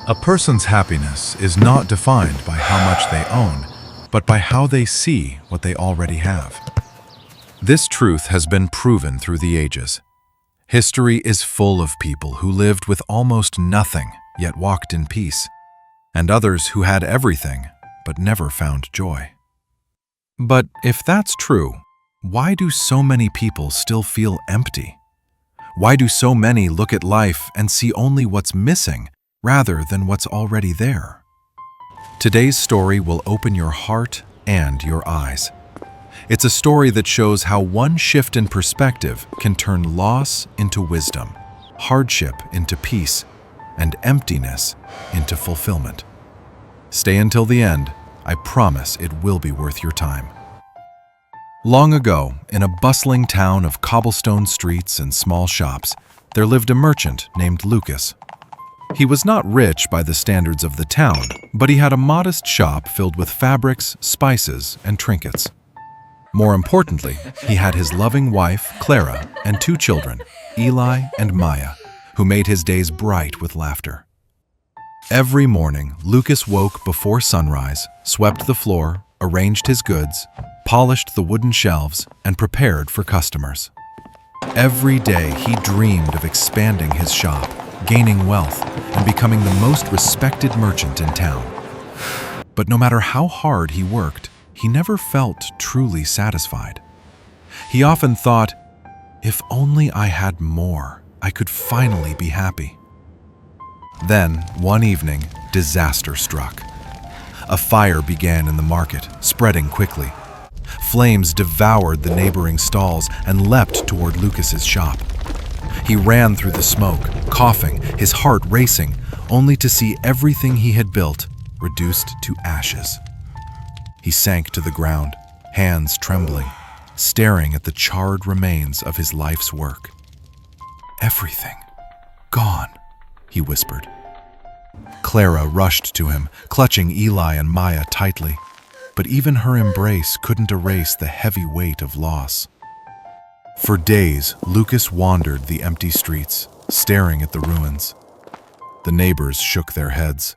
A person's happiness is not defined by how much they own, but by how they see what they already have. This truth has been proven through the ages. History is full of people who lived with almost nothing, yet walked in peace, and others who had everything, but never found joy. But if that's true, why do so many people still feel empty? Why do so many look at life and see only what's missing rather than what's already there? Today's story will open your heart and your eyes. It's a story that shows how one shift in perspective can turn loss into wisdom, hardship into peace, and emptiness into fulfillment. Stay until the end. I promise it will be worth your time. Long ago, in a bustling town of cobblestone streets and small shops, there lived a merchant named Lucas. He was not rich by the standards of the town, but he had a modest shop filled with fabrics, spices, and trinkets. More importantly, he had his loving wife, Clara, and 2 children, Eli and Maya, who made his days bright with laughter. Every morning, Lucas woke before sunrise, swept the floor, arranged his goods, polished the wooden shelves, and prepared for customers. Every day, he dreamed of expanding his shop, gaining wealth, and becoming the most respected merchant in town. But no matter how hard he worked, he never felt truly satisfied. He often thought, if only I had more, I could finally be happy. Then, one evening, disaster struck. A fire began in the market, spreading quickly. Flames devoured the neighboring stalls and leapt toward Lucas's shop. He ran through the smoke, coughing, his heart racing, only to see everything he had built reduced to ashes. He sank to the ground, hands trembling, staring at the charred remains of his life's work. "Everything gone," he whispered. Clara rushed to him, clutching Eli and Maya tightly, but even her embrace couldn't erase the heavy weight of loss. For days, Lucas wandered the empty streets, staring at the ruins. The neighbors shook their heads.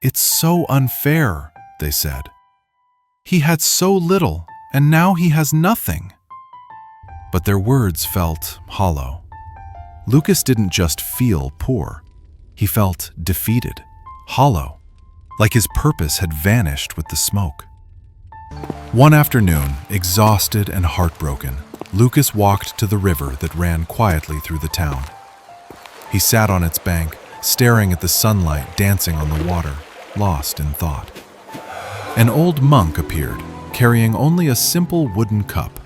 "It's so unfair," they said. "He had so little, and now he has nothing." But their words felt hollow. Lucas didn't just feel poor. He felt defeated, hollow, like his purpose had vanished with the smoke. One afternoon, exhausted and heartbroken, Lucas walked to the river that ran quietly through the town. He sat on its bank, staring at the sunlight dancing on the water, lost in thought. An old monk appeared, carrying only a simple wooden cup.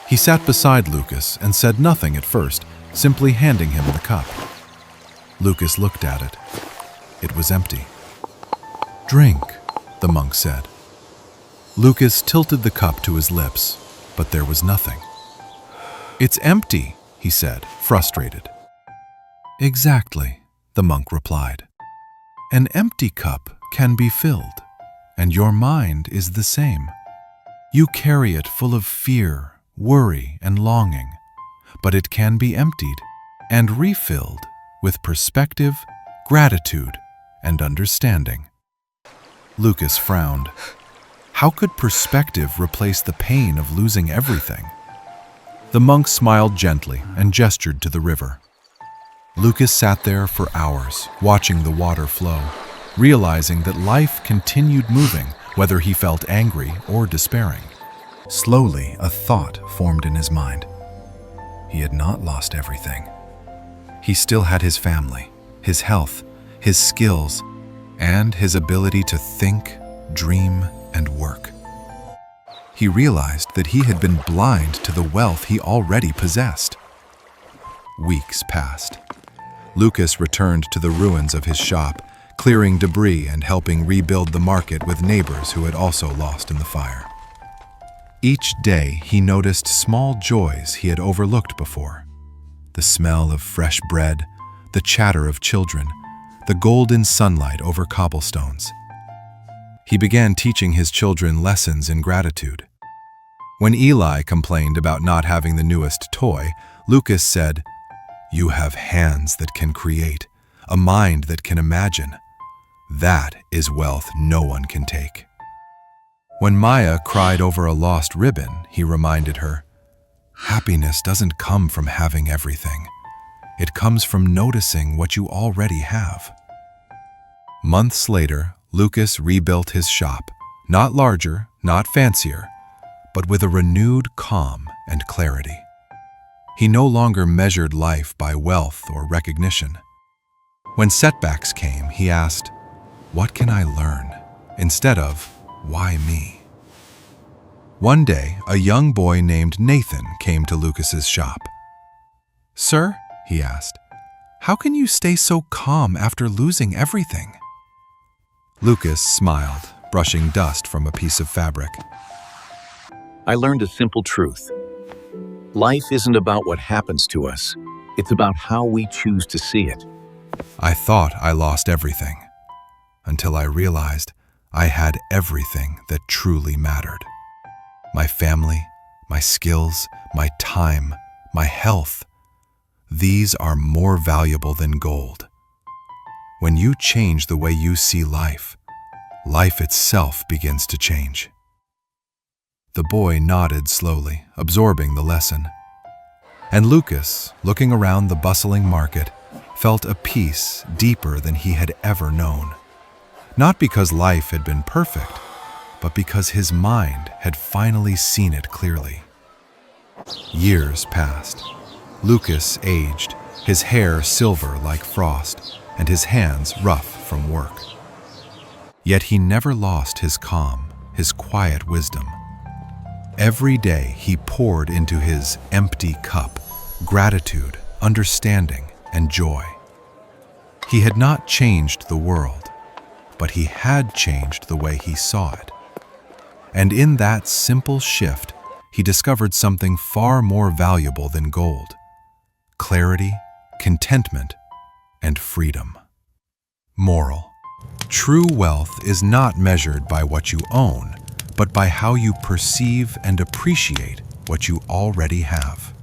He sat beside Lucas and said nothing at first, simply handing him the cup. Lucas looked at it. It was empty. "Drink," the monk said. Lucas tilted the cup to his lips, but there was nothing. "It's empty," he said, frustrated. "Exactly," the monk replied. "An empty cup can be filled, and your mind is the same. You carry it full of fear, worry, and longing, but it can be emptied and refilled with perspective, gratitude, and understanding." Lucas frowned. How could perspective replace the pain of losing everything? The monk smiled gently and gestured to the river. Lucas sat there for hours, watching the water flow, realizing that life continued moving, whether he felt angry or despairing. Slowly, a thought formed in his mind. He had not lost everything. He still had his family, his health, his skills, and his ability to think, dream, and work. He realized that he had been blind to the wealth he already possessed. Weeks passed. Lucas returned to the ruins of his shop, clearing debris and helping rebuild the market with neighbors who had also lost in the fire. Each day, he noticed small joys he had overlooked before. The smell of fresh bread, the chatter of children, the golden sunlight over cobblestones. He began teaching his children lessons in gratitude. When Eli complained about not having the newest toy, Lucas said, "You have hands that can create, a mind that can imagine. That is wealth no one can take. When Maya cried over a lost ribbon, he reminded her, happiness doesn't come from having everything. It comes from noticing what you already have. Months later, Lucas rebuilt his shop, not larger, not fancier, but with a renewed calm and clarity. He no longer measured life by wealth or recognition. When setbacks came, he asked, "What can I learn?" instead of, "Why me?" One day, a young boy named Nathan came to Lucas's shop. "Sir," he asked, "how can you stay so calm after losing everything?" Lucas smiled, brushing dust from a piece of fabric. I learned a simple truth. Life isn't about what happens to us. It's about how we choose to see it. I thought I lost everything, until I realized I had everything that truly mattered. My family, my skills, my time, my health. These are more valuable than gold. When you change the way you see life, life itself begins to change. The boy nodded slowly, absorbing the lesson. And Lucas, looking around the bustling market, felt a peace deeper than he had ever known. Not because life had been perfect, but because his mind had finally seen it clearly. Years passed. Lucas aged, his hair silver like frost, and his hands rough from work. Yet he never lost his calm, his quiet wisdom. Every day he poured into his empty cup gratitude, understanding, and joy. He had not changed the world, but he had changed the way he saw it. And in that simple shift, he discovered something far more valuable than gold: clarity, contentment, and freedom. Moral: true wealth is not measured by what you own, but by how you perceive and appreciate what you already have.